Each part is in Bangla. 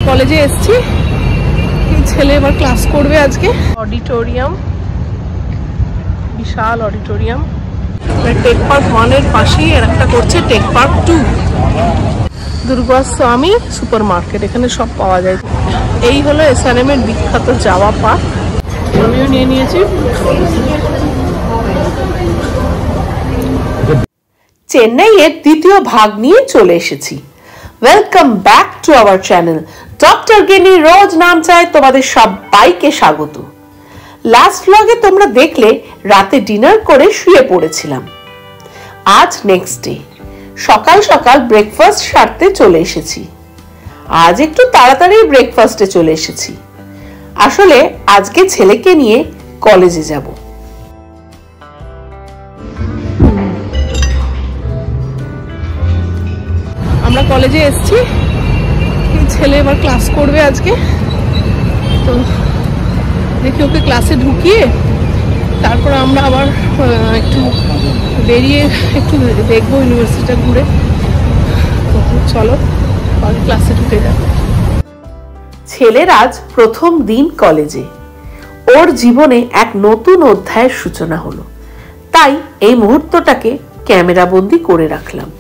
কলেজে এসেছি, ছেলে এবার ক্লাস করবে আজকে। অডিটোরিয়াম, বিশাল অডিটোরিয়াম। টেক পার্ক 1 এর পাশেই আর একটা করছে টেক পার্ক 2। দুর্গাস্বামী সুপার মার্কেট, এখানে সব পাওয়া যায়। এই হলো এসআরএম এর বিখ্যাত জাভা পার্ক। আমিও নিয়ে নিয়েছি। চেন্নাইয়ের দ্বিতীয় ভাগ নিয়ে চলে এসেছি। Welcome back to our channel doctor গিনি রোজ নাম চায়। তোমাদের সবাইকে স্বাগত। লাস্ট ব্লগে তোমরা দেখলে রাতে ডিনার করে শুয়ে পড়েছিলাম। আজ নেক্সট ডে, সকাল সকাল ব্রেকফাস্ট সারতে চলে এসেছি। আজ একটু তাড়াতাড়ি ব্রেকফাস্টে চলে এসেছি। আসলে আজকে ছেলেকে নিয়ে কলেজে যাব। আমরা কলেজে এসেছি, ছেলে এবার ক্লাস করবে আজকে। তো দেখি ওকে ক্লাসে ঢুকিয়ে তারপর আমরা আবার একটু বেরিয়ে একটু দেখবো ইউনিভার্সিটিটা ঘুরে। তো চলো ক্লাসে ঢুকে যাবো। ছেলের আজ প্রথম দিন কলেজে। ওর জীবনে এক নতুন অধ্যায়ের সূচনা হলো, তাই এই মুহূর্তটাকে ক্যামেরা বন্দি করে রাখলাম।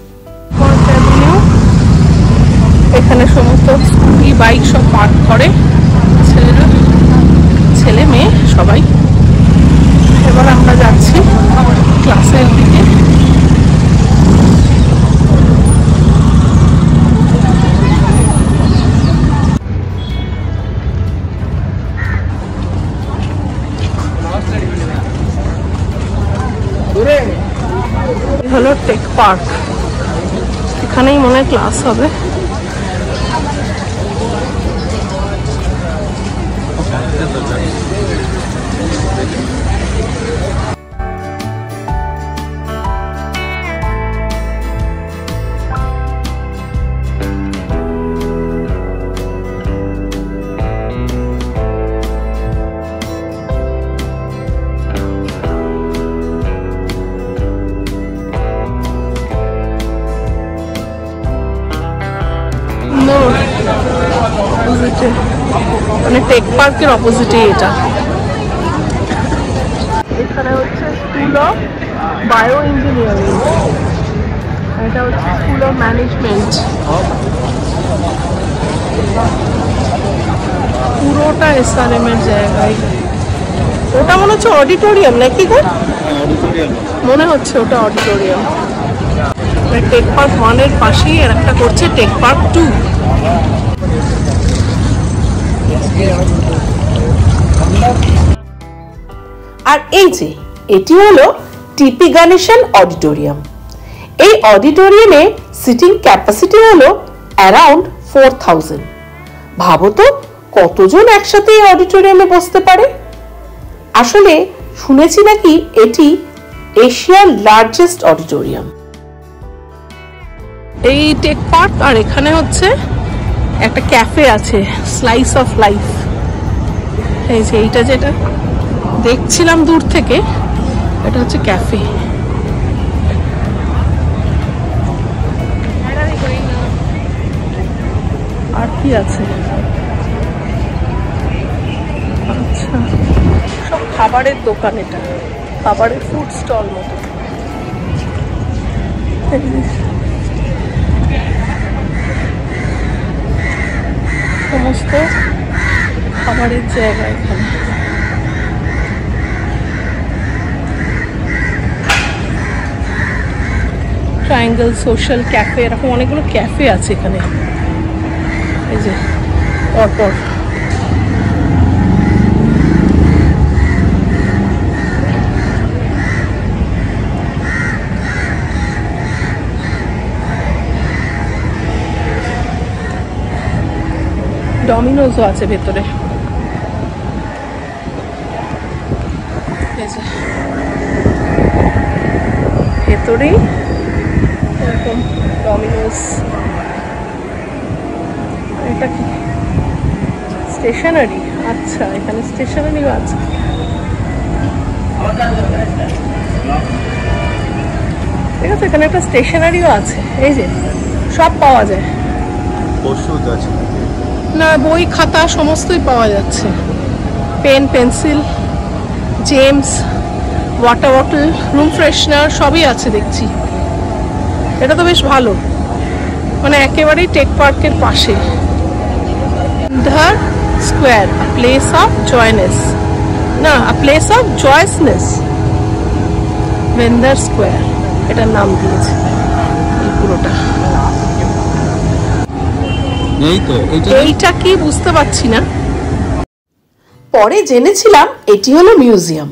এখানে সমস্ত স্কুটি বাইক সব পার্ক করে ছেলেরা, ছেলে মেয়ে সবাই। এবার আমরা যাচ্ছি ক্লাসের দিকে। হলো টেক পার্ক, এখানেই মনে হয় ক্লাস হবে। মানে টেক পার্কের অপোজিটে এটা। এখানে হচ্ছে স্কুল অফ বায়ো ইঞ্জিনিয়ারিং, এটা হচ্ছে স্কুল অফ ম্যানেজমেন্ট। পুরোটা এসআরএম এর জায়গায়। ওটা মনে হচ্ছে অডিটোরিয়াম নাকি গো? মনে হচ্ছে ওটা অডিটোরিয়াম। টেক পার্ক 1 এর পাশেই আর একটা করছে টেক পার্ক 2। আর এই যে এটি হলো টিপি গণেশন অডিটোরিয়াম। এই অডিটোরিয়ামে সিটিং ক্যাপাসিটি হলো অ্যারাউন্ড 4000। ভাবো তো কতজন একসাথে এই অডিটোরিয়ামে বসতে পারে। আসলে শুনেছি নাকি এটি এশিয়ার লার্জেস্ট অডিটোরিয়াম। এই টেক পার্ক, আর এখানে হচ্ছে একটা ক্যাফে আছে, স্লাইস অফ লাইফ। এই যে এইটা যেটা দেখছিলাম দূর থেকে, এটা হচ্ছে ক্যাফে। আর কি আছে? আচ্ছা, সব খাবারের দোকান, এটা খাবারের ফুড স্টল মতো। সমস্ত খাবারের জায়গা এখানে। ট্রায়াঙ্গেল সোশ্যাল ক্যাফে, এরকম অনেকগুলো ক্যাফে আছে এখানে। এই যে পরপর ডমিনোজও আছে ভেতরে। ভেতরেই এরকম ডমিনোজ। এটা কি স্টেশনারি? আচ্ছা, এখানে স্টেশনারিও আছে। ঠিক আছে, এখানে একটা স্টেশনারিও আছে। এই যে সব পাওয়া যায়। ওষুধ আছে। না বই খাতা সমস্তই পাওয়া যাচ্ছে, pen pencil, Gems, water bottle, room freshener সবই আছে দেখছি। এটা তো বেশ ভালো, মানে একেবারেই টেক পার্কের পাশে। Vendor Square, a place of joyness, না a place of joyousness, Vendor Square এটার নাম দিয়েছে এই পুরোটা। এইটা কি বুঝতে পারছি না। পরে জেনেছিলাম এটি হলো মিউজিয়াম।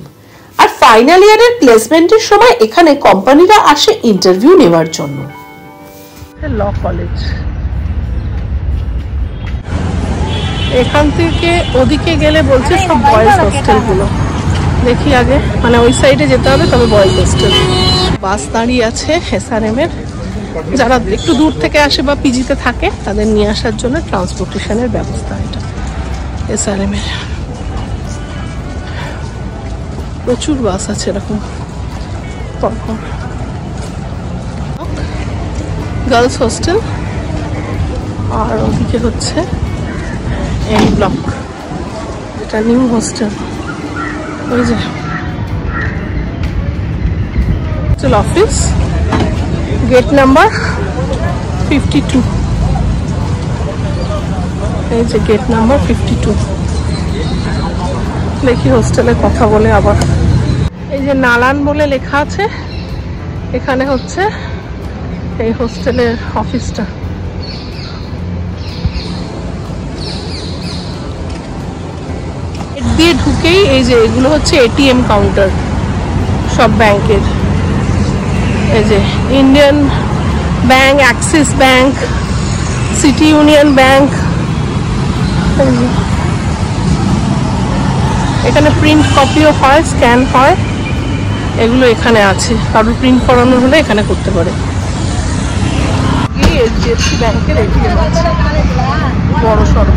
আর ফাইনাল ইয়ারের প্লেসমেন্টের সময় এখানে কোম্পানিরা আসে ইন্টারভিউ নেওয়ার জন্য। ল কলেজ, এখান থেকে ওদিকে গেলে বলছে সব বয়েজ হোস্টেল গুলো। দেখি আগে, মানে ওই সাইডে যেতে হবে, তবে বয়েজ হোস্টেল। বাস দাঁড়িয়ে আছে SRM এর, যারা একটু দূর থেকে আসে বা পিজিতে থাকে তাদের নিয়ে আসার জন্য ট্রান্সপোর্টেশনের ব্যবস্থা এটা SRM এর। প্রচুর বাস আছে এরকম পরপর। গার্লস হোস্টেল, আর ওদিকে হচ্ছে এন ব্লক, এটা নিউ হোস্টেল। ওই যে হোস্টেল অফিস, গেট নাম্বার 52, এই যে গেট নাম্বার 52। দেখি হোস্টেলে কথা বলে আবার। এই যে নালান বলে লেখা আছে, এখানে হচ্ছে এই হোস্টেলের অফিসটা। গেট দিয়ে ঢুকেই এই যে এগুলো হচ্ছে ATM কাউন্টার সব ব্যাংকের। এই যে Indian bank, Axis bank, city union bank. এখানে প্রিন্ট কপিও হয়, স্ক্যান হয়, এগুলো এখানে আছে। কারোর প্রিন্ট করানো হলে এখানে করতে পারে। HDFC ব্যাংকের ATM আছে বড় সড়ো।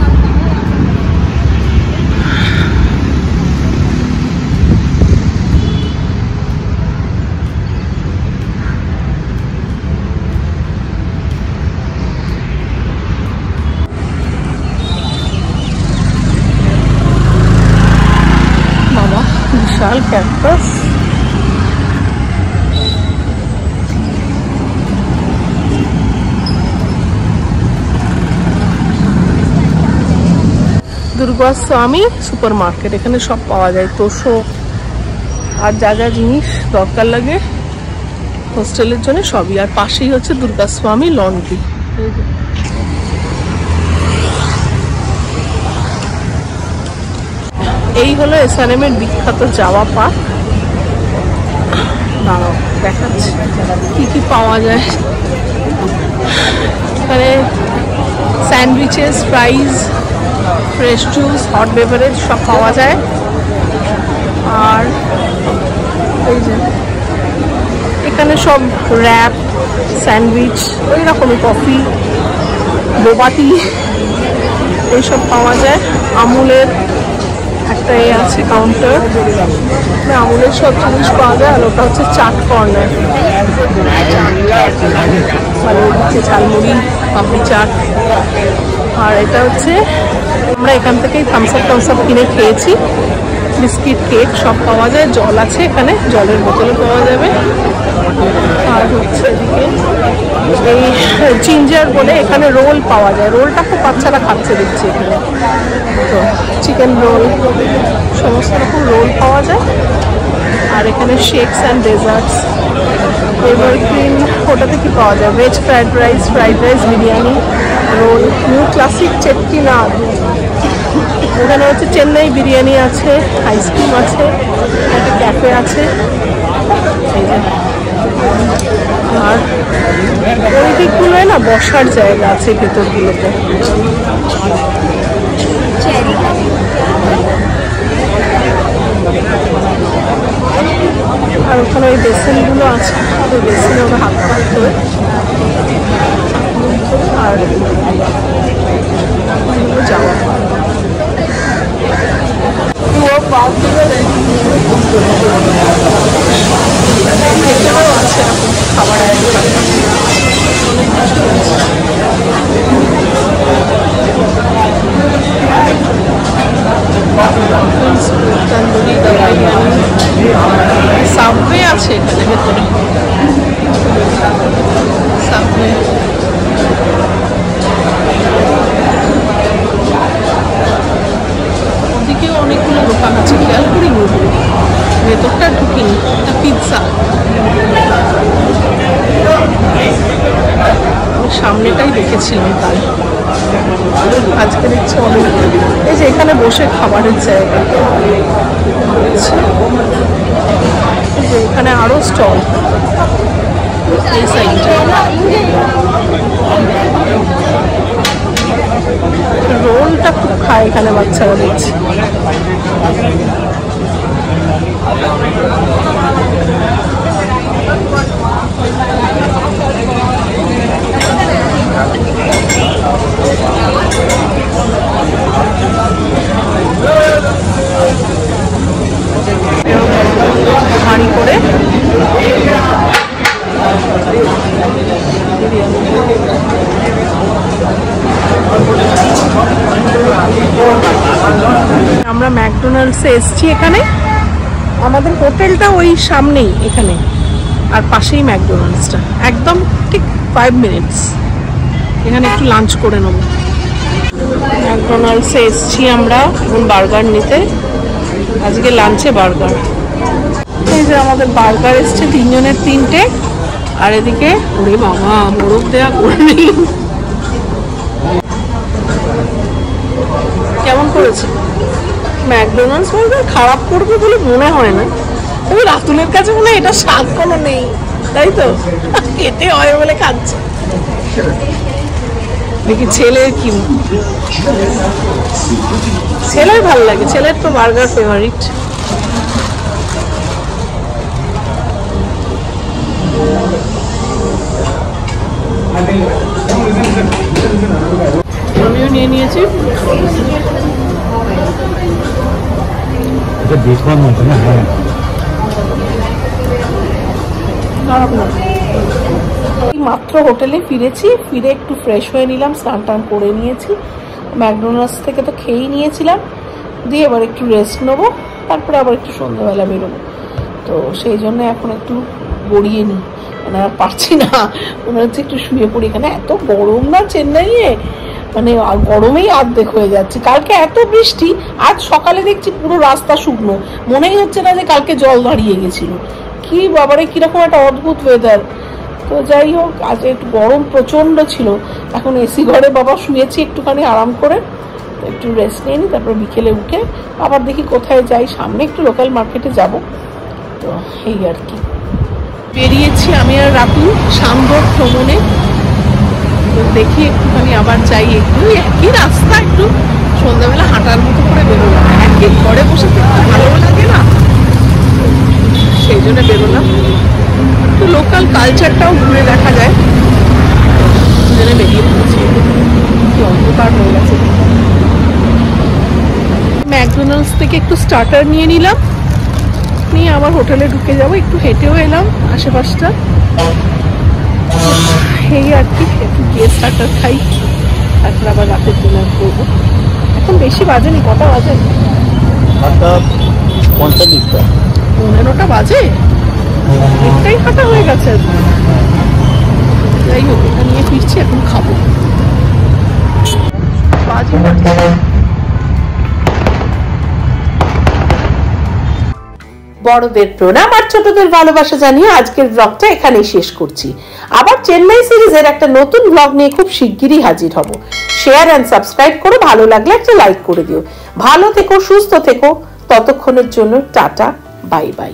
বাবা বিশাল ক্যাম্পাস। দুর্গাস্বামী সুপার মার্কেট, এখানে সব পাওয়া যায়, তোষক আর যা যা জিনিস দরকার লাগে হোস্টেলের জন্য সবই। আর পাশেই হচ্ছে দুর্গাস্বামী লন্ড্রি। এই হলো SRM এর বিখ্যাত জাভা পার্ক। দাঁড়াও দেখাচ্ছি কি কি পাওয়া যায় এখানে। Sandwiches, ফ্রাইজ, fresh juice, hot beverage সব পাওয়া যায়। আর এই যে এখানে সব র্যাপ, স্যান্ডউইচ, ওই রকমই কফি, বোবাটি এইসব পাওয়া যায়। আমুলের একটা আছে কাউন্টার, আমুলের সব জিনিস পাওয়া যায়। আর ওটা হচ্ছে চাট কর্নার, মানে হচ্ছে ঝালমুড়ি, পাপড়ি চাট। আর এটা হচ্ছে আমরা এখান থেকেই থামস আপ কিনে খেয়েছি। বিস্কিট, কেক সব পাওয়া যায়। জল আছে এখানে, জলের বোতলও পাওয়া যাবে। আর হচ্ছে এদিকে এই জিঞ্জার বলে এখানে রোল পাওয়া যায়। রোলটা খুব বাচ্চারা খাচ্ছে দেখছি এখানে। তো চিকেন রোল, সমস্ত রকম রোল পাওয়া যায়। আর এখানে শেকস অ্যান্ড ডেজার্টস, এভারগ্রিন, ওটাতে কি পাওয়া যায়? Veg fried rice, biryani, roll, new classic Chettinad. ওখানে হচ্ছে চেন্নাই বিরিয়ানি আছে, আইসক্রিম আছে, একটা ক্যাফে আছে। এই যে আর ওই দিকগুলোয় না বসার জায়গা আছে ভেতরগুলোতে। আর ওখানে ওই বেসিনগুলো আছে, ওই বেসিনে ওরা হাত পা ধোয়। আর যাওয়া আছে খাবার দেখছি অনেক। এই যে এখানে বসে খাবারের জায়গা, এখানে আরো স্টল এই সাইডে। রোলটা খুব খায় এখানে বাচ্চারা দেখছি। হাঁড়ি করে আমরা ম্যাকডোনাল্ডসে এসছি। এখানে আমাদের হোটেলটা ওই সামনেই, এখানে আর পাশেই ম্যাকডোনাল্ডসটা, একদম ঠিক 5 মিনিটস। এখানে একটু লাঞ্চ করে নেব। ম্যাকডোনাল্ডসে এসছি আমরা এখন বার্গার নিতে। আজকে লাঞ্চে বার্গার। এই যে আমাদের বার্গার এসছে 3 জনের 3টে। আর এদিকে ওরে বাবা বরফ দেওয়া করে নেই। কেমন করেছে? ম্যাকডোনাল্ডস বার্গার খারাপ করবে বলে মনে হয় না, তবে রাতুলের কাছে মনে হয় এটা স্বাদ কোনো নেই, তাই তো? খেতে হয় বলে খাচ্ছে। দেখি ছেলের কি, ছেলের ভালো লাগে, ছেলের তো বার্গার ফেভারিট। আমিও নিয়ে নিয়েছি। মাত্র হোটেলে ফিরেছি, ফিরে একটু ফ্রেশ হয়ে নিলাম, স্নান টান করে নিয়েছি। ম্যাকডোনাল্ডস থেকে তো খেয়েই নিয়েছিলাম, দিয়ে এবার একটু রেস্ট নেবো, তারপরে আবার একটু সন্ধ্যাবেলা বেরোবো। তো সেই জন্য এখন একটু গড়িয়ে নিই, মানে আর পারছি না, মনে হচ্ছে একটু শুয়ে পড়ি। এখানে এত গরম না চেন্নাইয়ে, মানে গরমেই অর্ধেক হয়ে যাচ্ছে। কালকে এত বৃষ্টি, আজ সকালে দেখছি পুরো রাস্তা শুকনো, মনেই হচ্ছে না যে কালকে জল দাঁড়িয়ে গেছিল। কি বাবারে কিরকম একটা অদ্ভুত ওয়েদার। তো যাই হোক, আজ একটু গরম প্রচণ্ড ছিল। এখন এসি ঘরে বাবা শুয়েছি একটুখানি আরাম করে, একটু রেস্ট নিয়ে নিই, তারপর বিকেলে উঠে আবার দেখি কোথায় যাই। সামনে একটু লোকাল মার্কেটে যাব। তো এই আর কি, বেরিয়েছি আমি আর রাতু সান্দর ভ্রমণে। তো দেখি একটুখানি আবার যাই, একটু একই রাস্তা, একটু সন্ধ্যাবেলা হাঁটার মতো করে বেরোলাম। একই ঘরে বসে থাকতে ভালো লাগে না, সেই জন্য বেরোলাম। একটু লোকাল কালচারটাও ঘুরে দেখা যায়, জন্য বেরিয়ে পড়েছি। কি অন্ধকার হয়ে গেছে। ম্যাকডোনাল্ডস থেকে একটু স্টার্টার নিয়ে নিলাম, নিয়ে আবার হোটেলে ঢুকে যাবো। একটু হেঁটেও এলাম আশেপাশটা, এই আর কি। একটু গিয়ে স্টার্টার খাই, তারপর আবার রাতের ডিনার করবো। এখন বেশি বাজেনি, কটা বাজে? 15টা বাজে, একটাই খাটা হয়ে গেছে। যাই হোক, এটা নিয়ে ফিরছি, এখন খাবো। বাজে না। বড়দের প্রণাম আর ছোটদের ভালোবাসা জানিয়ে আজকের ব্লগটা এখানেই শেষ করছি। আবার চেন্নাই সিরিজের একটা নতুন ব্লগ নিয়ে খুব শিগগিরই হাজির হব। শেয়ার এন্ড সাবস্ক্রাইব করো, ভালো লাগলে একটা লাইক করে দিও। ভালো থেকো, সুস্থ থেকো, ততক্ষণের জন্য টাটা, বাই বাই।